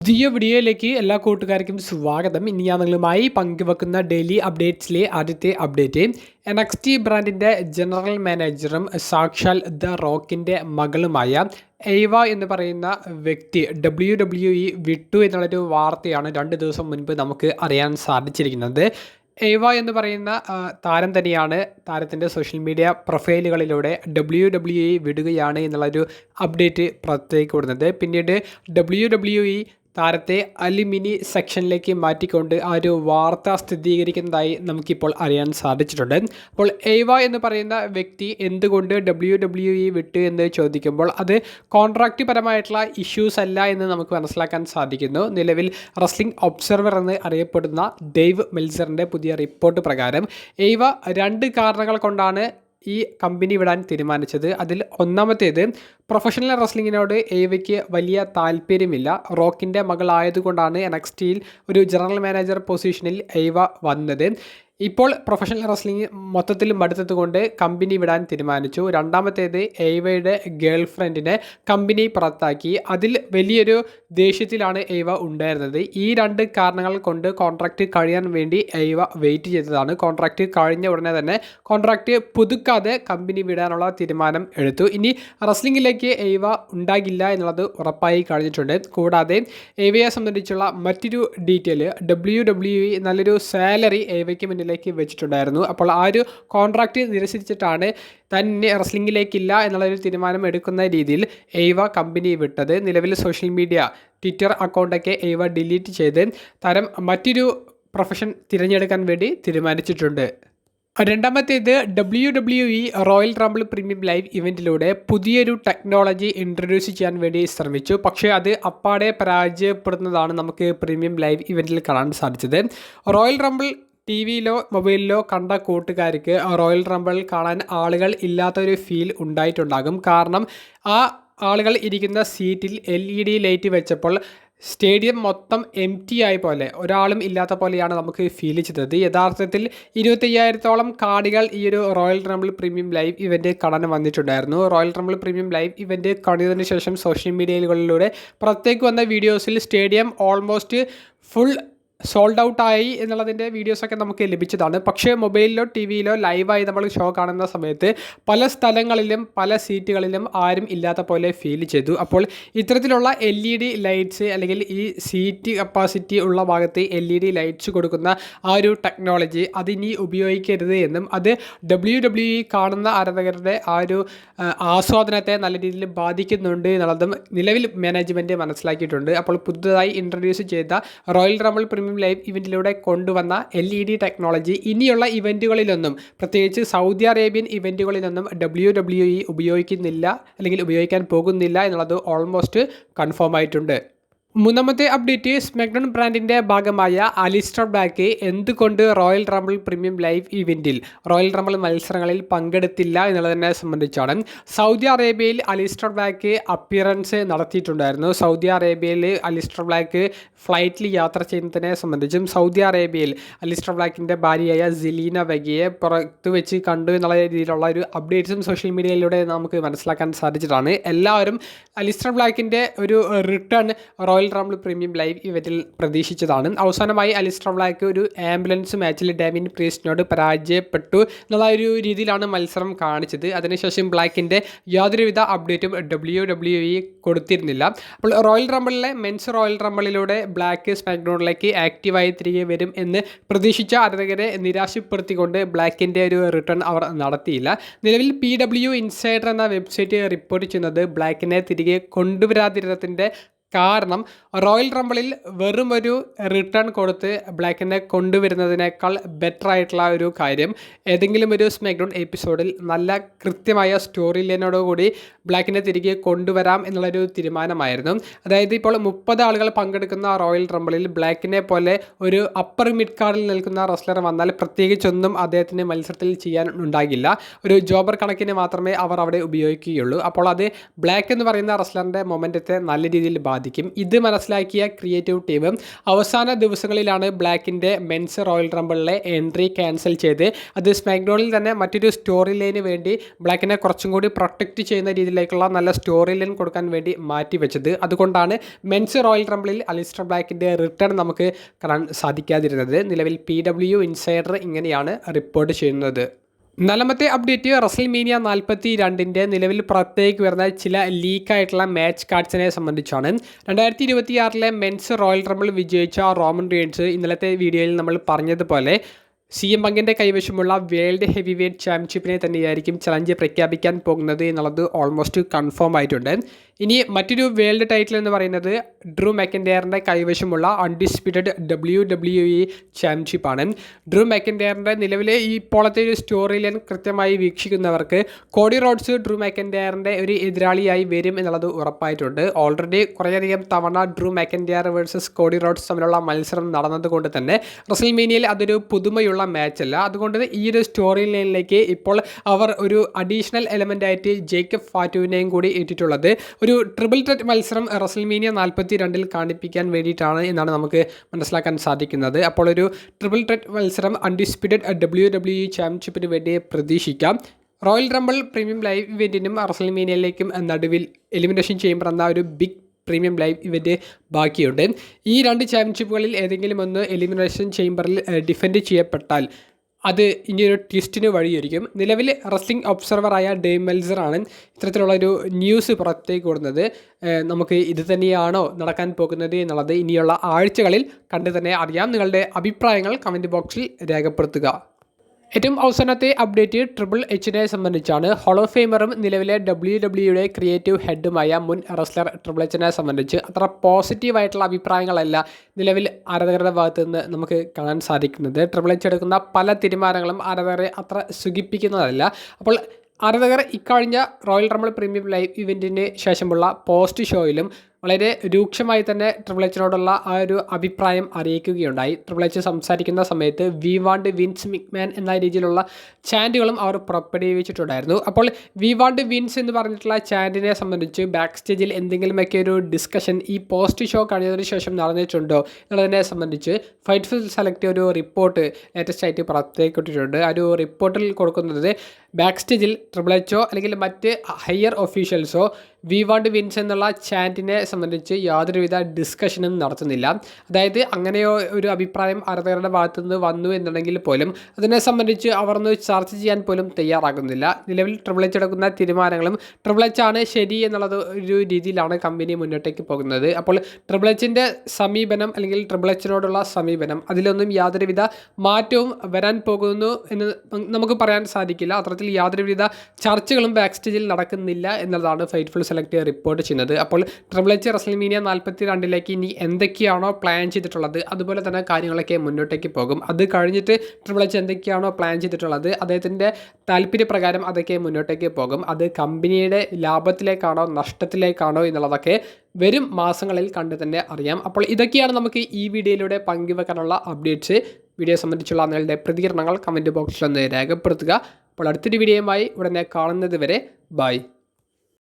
പുതിയ വീഡിയോയിലേക്ക് എല്ലാ കൂട്ടുകാർക്കും സ്വാഗതം. ഇനി ഞാൻ നിങ്ങളുമായി പങ്കുവെക്കുന്ന ഡെയിലി അപ്ഡേറ്റ്സിലെ ആദ്യത്തെ അപ്ഡേറ്റ് NXT ബ്രാൻഡിൻ്റെ ജനറൽ മാനേജറും സാക്ഷാൽ ദ റോക്കിൻ്റെ മകളുമായ എയ്വ എന്ന് പറയുന്ന വ്യക്തി WWE വിട്ടു എന്നുള്ളൊരു വാർത്തയാണ് 2 ദിവസം മുൻപ് നമുക്ക് അറിയാൻ സാധിച്ചിരിക്കുന്നത്. എയ്വ എന്ന് പറയുന്ന താരം തന്നെയാണ് താരത്തിൻ്റെ സോഷ്യൽ മീഡിയ പ്രൊഫൈലുകളിലൂടെ WWE വിടുകയാണ് എന്നുള്ളൊരു അപ്ഡേറ്റ് പുറത്തേക്ക് വിടുന്നത്. പിന്നീട് WWE താരത്തെ അലുമിനി സെക്ഷനിലേക്ക് മാറ്റിക്കൊണ്ട് ആ ഒരു വാർത്ത സ്ഥിരീകരിക്കുന്നതായി നമുക്കിപ്പോൾ അറിയാൻ സാധിച്ചിട്ടുണ്ട്. അപ്പോൾ എയ്വ എന്ന് പറയുന്ന വ്യക്തി എന്തുകൊണ്ട് WWE വിട്ടു എന്ന് ചോദിക്കുമ്പോൾ അത് കോൺട്രാക്റ്റ് പരമായിട്ടുള്ള ഇഷ്യൂസ് അല്ല എന്ന് നമുക്ക് മനസ്സിലാക്കാൻ സാധിക്കുന്നു. നിലവിൽ റെസ്ലിംഗ് ഒബ്സർവർ എന്ന് അറിയപ്പെടുന്ന ഡേവ് മെൽസറിൻ്റെ പുതിയ റിപ്പോർട്ട് പ്രകാരം എയ്വ 2 കാരണങ്ങൾ കൊണ്ടാണ് ഈ കമ്പനി വിടാൻ തീരുമാനിച്ചത്. അതിൽ ഒന്നാമത്തേത് പ്രൊഫഷണൽ റെസ്ലിങ്ങിനോട് എയ്വയ്ക്ക് വലിയ താല്പര്യമില്ല. റോക്കിൻ്റെ മകളായതുകൊണ്ടാണ് NXTയിൽ ഒരു ജനറൽ മാനേജർ പൊസിഷനിൽ എയ്വ വന്നത്. ഇപ്പോൾ പ്രൊഫഷണൽ റെസ്ലിംഗ് മൊത്തത്തിൽ മടുത്തതുകൊണ്ട് കമ്പനി വിടാൻ തീരുമാനിച്ചു. രണ്ടാമത്തേത് എയ്വയുടെ ഗേൾ ഫ്രണ്ടിനെ കമ്പനി പുറത്താക്കി. അതിൽ വലിയൊരു ദേഷ്യത്തിലാണ് എയ്വ ഉണ്ടായിരുന്നത്. ഈ 2 കാരണങ്ങൾ കൊണ്ട് കോൺട്രാക്റ്റ് കഴിയാൻ വേണ്ടി എയ്വ വെയിറ്റ് ചെയ്തതാണ്. കോൺട്രാക്റ്റ് കഴിഞ്ഞ ഉടനെ തന്നെ കോൺട്രാക്റ്റ് പുതുക്കാതെ കമ്പനി വിടാനുള്ള തീരുമാനം എടുത്തു. ഇനി റെസ്ലിംഗിലേക്ക് എയ്വ ഉണ്ടാകില്ല എന്നുള്ളത് ഉറപ്പായി കഴിഞ്ഞിട്ടുണ്ട്. കൂടാതെ എയ്വയെ സംബന്ധിച്ചുള്ള മറ്റൊരു ഡീറ്റെയിൽ WWE നല്ലൊരു സാലറി എയ്വയ്ക്ക് മുന്നിൽ വെച്ചിട്ടുണ്ടായിരുന്നു. അപ്പോൾ ആ ഒരു കോൺട്രാക്റ്റ് നിരസിച്ചിട്ടാണ് തന്നെ റെസ്ലിംഗിലേക്കില്ല എന്നുള്ളൊരു തീരുമാനം എടുക്കുന്ന രീതിയിൽ എയ്വ കമ്പനി വിട്ടത്. നിലവിൽ സോഷ്യൽ മീഡിയ ട്വിറ്റർ അക്കൗണ്ടൊക്കെ എയ്വ ഡിലീറ്റ് ചെയ്ത് താരം മറ്റൊരു പ്രൊഫഷൻ തിരഞ്ഞെടുക്കാൻ വേണ്ടി തീരുമാനിച്ചിട്ടുണ്ട്. രണ്ടാമത്തേത് WWE Royal Rumble premium live ഇവൻറ്റിലൂടെ പുതിയൊരു ടെക്നോളജി ഇൻട്രൊഡ്യൂസ് ചെയ്യാൻ വേണ്ടി ശ്രമിച്ചു. പക്ഷേ അത് അപ്പാടെ പരാജയപ്പെടുന്നതാണ് നമുക്ക് പ്രീമിയം ലൈവ് ഇവൻറ്റിൽ കാണാൻ സാധിച്ചത്. റോയൽ റംബിൾ TV-യിലോ മൊബൈലിലോ കണ്ട കൂട്ടുകാർക്ക് റോയൽ റംബിൾ കാണാൻ ആളുകൾ ഇല്ലാത്തൊരു ഫീൽ ഉണ്ടായിട്ടുണ്ടാകും. കാരണം ആ ആളുകൾ ഇരിക്കുന്ന സീറ്റിൽ LED ലൈറ്റ് വെച്ചപ്പോൾ സ്റ്റേഡിയം മൊത്തം എംറ്റി ആയ പോലെ, ഒരാളും ഇല്ലാത്ത പോലെയാണ് നമുക്ക് ഫീൽ ചെയ്തത്. യഥാർത്ഥത്തിൽ 25,000-ഓളം കാർഡുകൾ ഈ ഒരു royal Rumble premium live event കാണാൻ വന്നിട്ടുണ്ടായിരുന്നു. Royal Rumble premium live event കാണുന്നതിന് ശേഷം സോഷ്യൽ മീഡിയകളിലൂടെ പുറത്തേക്ക് വന്ന വീഡിയോസിൽ സ്റ്റേഡിയം ഓൾമോസ്റ്റ് ഫുൾ സോൾഡ് ഔട്ടായി എന്നുള്ളതിൻ്റെ വീഡിയോസൊക്കെ നമുക്ക് ലഭിച്ചതാണ്. പക്ഷേ മൊബൈലിലോ TV-യിലോ ലൈവായി നമ്മൾ ഷോ കാണുന്ന സമയത്ത് പല സ്ഥലങ്ങളിലും പല സീറ്റുകളിലും ആരും ഇല്ലാത്ത പോലെ ഫീൽ ചെയ്തു. അപ്പോൾ ഇത്തരത്തിലുള്ള LED ലൈറ്റ്സ് അല്ലെങ്കിൽ ഈ സീറ്റ് കപ്പാസിറ്റി ഉള്ള ഭാഗത്ത് LED ലൈറ്റ്സ് കൊടുക്കുന്ന ആ ഒരു ടെക്നോളജി അതിനി ഉപയോഗിക്കരുത് എന്നും അത് WWE കാണുന്ന ആരാധകരുടെ ആ ഒരു ആസ്വാദനത്തെ നല്ല രീതിയിൽ ബാധിക്കുന്നുണ്ട് എന്നുള്ളതും നിലവിൽ മാനേജ്മെൻറ്റ് മനസ്സിലാക്കിയിട്ടുണ്ട്. അപ്പോൾ പുതുതായി ഇൻട്രൊഡ്യൂസ് ചെയ്ത റോയൽ റംബിൾ പ്രീമിയം ലൈവ് ഇവൻറ്റിലൂടെ കൊണ്ടുവന്ന LED ടെക്നോളജി ഇനിയുള്ള ഇവൻറ്റുകളിലൊന്നും, പ്രത്യേകിച്ച് സൗദി അറേബ്യൻ ഇവൻറ്റുകളിലൊന്നും WWE ഉപയോഗിക്കുന്നില്ല അല്ലെങ്കിൽ ഉപയോഗിക്കാൻ പോകുന്നില്ല എന്നുള്ളത് ഓൾമോസ്റ്റ് കൺഫേം ആയിട്ടുണ്ട്. മൂന്നാമത്തെ അപ്ഡേറ്റ് സ്മാക്ഡൗൺ ബ്രാൻഡിൻ്റെ ഭാഗമായ അലിസ്റ്റർ ബ്ലാക്ക് എന്തുകൊണ്ട് റോയൽ റംബിൾ പ്രീമിയം ലൈവ് ഇവൻറ്റിൽ റോയൽ റംബിൾ മത്സരങ്ങളിൽ പങ്കെടുത്തില്ല എന്നുള്ളതിനെ സംബന്ധിച്ചാണ്. സൗദി അറേബ്യയിൽ അലിസ്റ്റർ ബ്ലാക്ക് അപ്പിയറൻസ് നടത്തിയിട്ടുണ്ടായിരുന്നു. സൗദി അറേബ്യയിൽ അലിസ്റ്റർ ബ്ലാക്ക് ഫ്ലൈറ്റിൽ യാത്ര ചെയ്യുന്നതിനെ സംബന്ധിച്ചും സൗദി അറേബ്യയിൽ അലിസ്റ്റർ ബ്ലാക്കിൻ്റെ ഭാര്യയായ സെലീന വെഗയെ പുറത്ത് വെച്ച് കണ്ടു എന്നുള്ള രീതിയിലുള്ള ഒരു അപ്ഡേറ്റ്സും സോഷ്യൽ മീഡിയയിലൂടെ നമുക്ക് മനസ്സിലാക്കാൻ സാധിച്ചിട്ടാണ്. എല്ലാവരും അലിസ്റ്റർ ബ്ലാക്കിൻ്റെ ഒരു return Royal Rumble premium live ഇവൻറ്റിൽ പ്രതീക്ഷിച്ചതാണ്. അവസാനമായി അലിസ്റ്റർ ബ്ലാക്ക് ഒരു ആംബുലൻസ് മാച്ചിൽ ഡാമിൻ പ്രീസ്റ്റിനോട് പരാജയപ്പെട്ടു എന്നുള്ള ഒരു രീതിയിലാണ് മത്സരം കാണിച്ചത്. അതിനുശേഷം ബ്ലാക്കിൻ്റെ യാതൊരുവിധ അപ്ഡേറ്റും WWE കൊടുത്തിരുന്നില്ല. അപ്പോൾ റോയൽ റംബിളിലെ മെൻസ് റോയൽ റംബിളിലൂടെ ബ്ലാക്ക് സ്മാക്ഡൗണിലേക്ക് ആക്റ്റീവായി തിരികെ വരും എന്ന് പ്രതീക്ഷിച്ച ആരാധകരെ നിരാശപ്പെടുത്തിക്കൊണ്ട് ബ്ലാക്കിൻ്റെ ഒരു റിട്ടേൺ അവർ നടത്തിയില്ല. നിലവിൽ PW ഇൻസൈഡർ എന്ന വെബ്സൈറ്റ് റിപ്പോർട്ട് ചെയ്യുന്നത് ബ്ലാക്കിനെ തിരികെ കൊണ്ടുവരാതിരുന്നതിൻ്റെ കാരണം റോയൽ റംബിളിൽ വെറും ഒരു റിട്ടേൺ കൊടുത്ത് ബ്ലാക്കിനെ കൊണ്ടുവരുന്നതിനേക്കാൾ ബെറ്റർ ആയിട്ടുള്ള ഒരു കാര്യം ഏതെങ്കിലും ഒരു സ്മാക്ഡൗൺ എപ്പിസോഡിൽ നല്ല കൃത്യമായ സ്റ്റോറി ലൈനോടുകൂടി ബ്ലാക്കിനെ തിരികെ കൊണ്ടുവരാം എന്നുള്ളൊരു തീരുമാനമായിരുന്നു. അതായത് ഇപ്പോൾ 30 ആളുകൾ പങ്കെടുക്കുന്ന റോയൽ റംബിളിൽ ബ്ലാക്കിനെ പോലെ ഒരു അപ്പർ മിഡ് കാർഡിൽ നിൽക്കുന്ന റെസ്ലർ വന്നാൽ പ്രത്യേകിച്ചൊന്നും അദ്ദേഹത്തിന് മത്സരത്തിൽ ചെയ്യാൻ ഉണ്ടാകില്ല. ഒരു ജോബർ കണക്കിന് മാത്രമേ അവർ അവിടെ ഉപയോഗിക്കുകയുള്ളൂ. അപ്പോൾ അത് ബ്ലാക്ക് എന്ന് പറയുന്ന റെസ്ലറിൻ്റെ മൊമെൻറ്റത്തെ നല്ല രീതിയിൽ ബാധിക്കും. സാധിക്കും. ഇത് മനസ്സിലാക്കിയ ക്രിയേറ്റീവ് ടീം അവസാന ദിവസങ്ങളിലാണ് ബ്ലാക്കിൻ്റെ മെൻസ് റോയൽ റംബിളിലെ എൻട്രി ക്യാൻസൽ ചെയ്ത് അത് സ്മാക്ഡൗണിൽ തന്നെ മറ്റൊരു സ്റ്റോറി ലൈന് വേണ്ടി ബ്ലാക്കിനെ കുറച്ചും കൂടി പ്രൊട്ടക്റ്റ് ചെയ്യുന്ന രീതിയിലേക്കുള്ള നല്ല സ്റ്റോറി ലൈൻ കൊടുക്കാൻ വേണ്ടി മാറ്റിവെച്ചത്. അതുകൊണ്ടാണ് മെൻസ് റോയൽ റംബിളിൽ അലിസ്റ്റർ ബ്ലാക്കിൻ്റെ റിട്ടേൺ നമുക്ക് കാണാൻ സാധിക്കാതിരുന്നത്. നിലവിൽ PW ഇൻസൈഡർ ഇങ്ങനെയാണ് റിപ്പോർട്ട് ചെയ്യുന്നത്. നാലാമത്തെ അപ്ഡേറ്റ് റസൽമേനിയ 42 നിലവിൽ പുറത്തേക്ക് വരുന്ന ചില ലീക്കായിട്ടുള്ള മാച്ച് കാർഡ്സിനെ സംബന്ധിച്ചാണ്. 2026 മെൻസ് റോയൽ റംബിൾ വിജയിച്ച റോമൻ റീൻസ് ഇന്നലത്തെ വീഡിയോയിൽ നമ്മൾ പറഞ്ഞതുപോലെ CM പങ്കിൻ്റെ കൈവശമുള്ള വേൾഡ് ഹെവി വെയ്റ്റ് ചാമ്പ്യൻഷിപ്പിനെ തന്നെയായിരിക്കും ചലഞ്ച് പ്രഖ്യാപിക്കാൻ പോകുന്നത് എന്നുള്ളത് ഓൾമോസ്റ്റ് കൺഫേം ആയിട്ടുണ്ട്. ഇനി മറ്റൊരു വേൾഡ് ടൈറ്റിൽ എന്ന് പറയുന്നത് ഡ്രൂ മെക്കൻഡയറിൻ്റെ കൈവശമുള്ള അൺഡിസ്പ്യൂട്ടഡ് WWE ചാമ്പ്യൻഷിപ്പാണ്. ഡ്രൂ മെക്കൻഡയറിൻ്റെ നിലവിലെ ഈ ഇപ്പോഴത്തെ ഒരു സ്റ്റോറി ലൈൻ കൃത്യമായി വീക്ഷിക്കുന്നവർക്ക് കോഡി റോഡ്സ് ഡ്രൂ മെക്കൻഡയറിൻ്റെ ഒരു എതിരാളിയായി വരും എന്നുള്ളത് ഉറപ്പായിട്ടുണ്ട്. ഓൾറെഡി കുറേയധികം തവണ Drew McIntyre versus Cody Rhodes തമ്മിലുള്ള മത്സരം നടന്നതുകൊണ്ട് തന്നെ റസൽമേനിയയിൽ അതൊരു പുതുമയുള്ള മാച്ചല്ല. അതുകൊണ്ട് ഈ ഒരു സ്റ്റോറി ലൈനിലേക്ക് ഇപ്പോൾ അവർ ഒരു അഡീഷണൽ എലമെൻ്റ് ആയിട്ട് ജേക്കബ് ഫാറ്റുവിനെയും കൂടി ഇട്ടിട്ടുള്ളത് ഒരു ട്രിപ്പിൾ ത്രെറ്റ് മത്സരം റസൽമേനിയ 42 കാണിപ്പിക്കാൻ വേണ്ടിയിട്ടാണ് എന്നാണ് നമുക്ക് മനസ്സിലാക്കാൻ സാധിക്കുന്നത്. അപ്പോൾ ഒരു ട്രിപ്പിൾ ത്രെറ്റ് മത്സരം അൺഡിസ്പ്യൂട്ടഡ് WWE ചാമ്പ്യൻഷിപ്പിന് വേണ്ടി പ്രതീക്ഷിക്കാം. റോയൽ റംബിൾ പ്രീമിയം ലൈവ് ഇവൻറ്റിനും റസൽമേനിയയിലേക്കും നടുവിൽ എലിമിനേഷൻ ചേംബർ എന്ന ഒരു ബിഗ് പ്രീമിയം ലൈവ് ഇവൻറ്റ് ബാക്കിയുണ്ട്. ഈ രണ്ട് ചാമ്പ്യൻഷിപ്പുകളിൽ ഏതെങ്കിലും ഒന്ന് എലിമിനേഷൻ ചേംബറിൽ ഡിഫെൻഡ് ചെയ്യപ്പെട്ടാൽ അത് ഇനിയൊരു ട്വിസ്റ്റിന് വഴിയൊരുക്കും. നിലവിൽ റെസ്ലിംഗ് ഒബ്സർവറായ ഡേവ് മെൽസറാണ് ഇത്തരത്തിലുള്ളൊരു ന്യൂസ് പുറത്തേക്ക് കൊടുക്കുന്നത്. നമുക്ക് ഇത് തന്നെയാണോ നടക്കാൻ പോകുന്നത് എന്നുള്ളത് ഇനിയുള്ള ആഴ്ചകളിൽ കണ്ടു തന്നെ അറിയാം. നിങ്ങളുടെ അഭിപ്രായങ്ങൾ കമൻറ്റ് ബോക്സിൽ രേഖപ്പെടുത്തുക. ഏറ്റവും അവസാനത്തെ അപ്ഡേറ്റ് ട്രിപ്പിൾ എച്ചിനെ സംബന്ധിച്ചാണ്. ഹോളോ ഫെയിമറും നിലവിലെ WWE ക്രിയേറ്റീവ് ഹെഡുമായ മുൻ റെസ്ലർ ട്രിപ്പിൾ എച്ചിനെ സംബന്ധിച്ച് അത്ര പോസിറ്റീവായിട്ടുള്ള അഭിപ്രായങ്ങളല്ല നിലവിൽ ആരാധകരുടെ ഭാഗത്ത് നിന്ന് നമുക്ക് കാണാൻ സാധിക്കുന്നത്. ട്രിപ്പിൾ എച്ച് എടുക്കുന്ന പല തീരുമാനങ്ങളും ആരാധകരെ അത്ര സുഖിപ്പിക്കുന്നതല്ല. അപ്പോൾ ആരാധകർ ഇക്കഴിഞ്ഞ റോയൽ റംബിൾ പ്രീമിയം ലൈവ് ഇവൻറ്റിന് ശേഷമുള്ള പോസ്റ്റ് ഷോയിലും വളരെ രൂക്ഷമായി തന്നെ ട്രിപ്പിൾ എച്ചിനോടുള്ള ആ ഒരു അഭിപ്രായം അറിയിക്കുകയുണ്ടായി. ട്രിപ്പിൾ എച്ച് സംസാരിക്കുന്ന സമയത്ത് വി വാണ്ട് വിൻസ് മിക്മാൻ എന്ന രീതിയിലുള്ള ചാൻറ്റുകളും അവർ പുറപ്പെടുവിച്ചിട്ടുണ്ടായിരുന്നു. അപ്പോൾ വി വാണ്ട് വിൻസ് എന്ന് പറഞ്ഞിട്ടുള്ള ചാൻറ്റിനെ സംബന്ധിച്ച് ബാക്ക് സ്റ്റേജിൽ എന്തെങ്കിലുമൊക്കെ ഒരു ഡിസ്കഷൻ ഈ പോസ്റ്റ് ഷോ കഴിഞ്ഞതിന് ശേഷം നടന്നിട്ടുണ്ടോ എന്നുള്ളതിനെ സംബന്ധിച്ച് ഫൈറ്റ്ഫുൾ സെലക്ട് ഒരു റിപ്പോർട്ട് ലേറ്റസ്റ്റ് ആയിട്ട് പുറത്തേക്ക് ഇട്ടിട്ടുണ്ട്. ആ ഒരു റിപ്പോർട്ടിൽ കൊടുക്കുന്നത് ബാക്ക് സ്റ്റേജിൽ ട്രിപ്പിൾ എച്ചോ അല്ലെങ്കിൽ മറ്റ് ഹയർ ഒഫീഷ്യൽസോ വി വാണ്ട് വിൻസ് എന്നുള്ള ചാൻറ്റിനെ സംബന്ധിച്ച് യാതൊരുവിധ ഡിസ്കഷനും നടത്തുന്നില്ല. അതായത് അങ്ങനെയോ ഒരു അഭിപ്രായം ആരാധകരുടെ ഭാഗത്തുനിന്ന് വന്നു എന്നുണ്ടെങ്കിൽ പോലും അതിനെ സംബന്ധിച്ച് അവർ ഒന്ന് ചർച്ച ചെയ്യാൻ പോലും തയ്യാറാകുന്നില്ല. നിലവിൽ ട്രിപ്പിൾ എച്ച് എടുക്കുന്ന തീരുമാനങ്ങളും ട്രിപ്പിൾ എച്ച് ആണ് ശരി എന്നുള്ളത് ഒരു രീതിയിലാണ് കമ്പനി മുന്നോട്ടേക്ക് പോകുന്നത്. അപ്പോൾ ട്രിപ്പിൾ എച്ചിൻ്റെ സമീപനം അല്ലെങ്കിൽ ട്രിപ്പിൾ എച്ചിനോടുള്ള സമീപനം അതിലൊന്നും യാതൊരുവിധ മാറ്റവും വരാൻ പോകുന്നു എന്ന് നമുക്ക് പറയാൻ സാധിക്കില്ല. അത്തരത്തിൽ യാതൊരുവിധ ചർച്ചകളും ബാക്ക് സ്റ്റേജിൽ നടക്കുന്നില്ല എന്നതാണ് ഫൈറ്റ്ഫുൾ സെലക്ട് റിപ്പോർട്ട് ചെയ്യുന്നത്. അപ്പോൾ ട്രിപ്പിൾ എച്ച് റസൽമേനിയ 42 ഇനി എന്തൊക്കെയാണോ പ്ലാൻ ചെയ്തിട്ടുള്ളത് അതുപോലെ തന്നെ കാര്യങ്ങളൊക്കെ മുന്നോട്ടേക്ക് പോകും. അത് കഴിഞ്ഞിട്ട് ട്രിപ്പിൾ എച്ച് എന്തൊക്കെയാണോ പ്ലാൻ ചെയ്തിട്ടുള്ളത് അദ്ദേഹത്തിൻ്റെ താല്പര്യപ്രകാരം അതൊക്കെ മുന്നോട്ടേക്ക് പോകും. അത് കമ്പനിയുടെ ലാഭത്തിലേക്കാണോ നഷ്ടത്തിലേക്കാണോ എന്നുള്ളതൊക്കെ വരും മാസങ്ങളിൽ കണ്ട് തന്നെ അറിയാം. അപ്പോൾ ഇതൊക്കെയാണ് നമുക്ക് ഈ വീഡിയോയിലൂടെ പങ്കുവെക്കാനുള്ള അപ്ഡേറ്റ്സ്. വീഡിയോ സംബന്ധിച്ചുള്ള നിങ്ങളുടെ പ്രതികരണങ്ങൾ കമൻറ്റ് ബോക്സിലൊന്ന് രേഖപ്പെടുത്തുക. അപ്പോൾ അടുത്തൊരു വീഡിയോയുമായി ഉടനെ കാണുന്നത് വരെ ബൈ.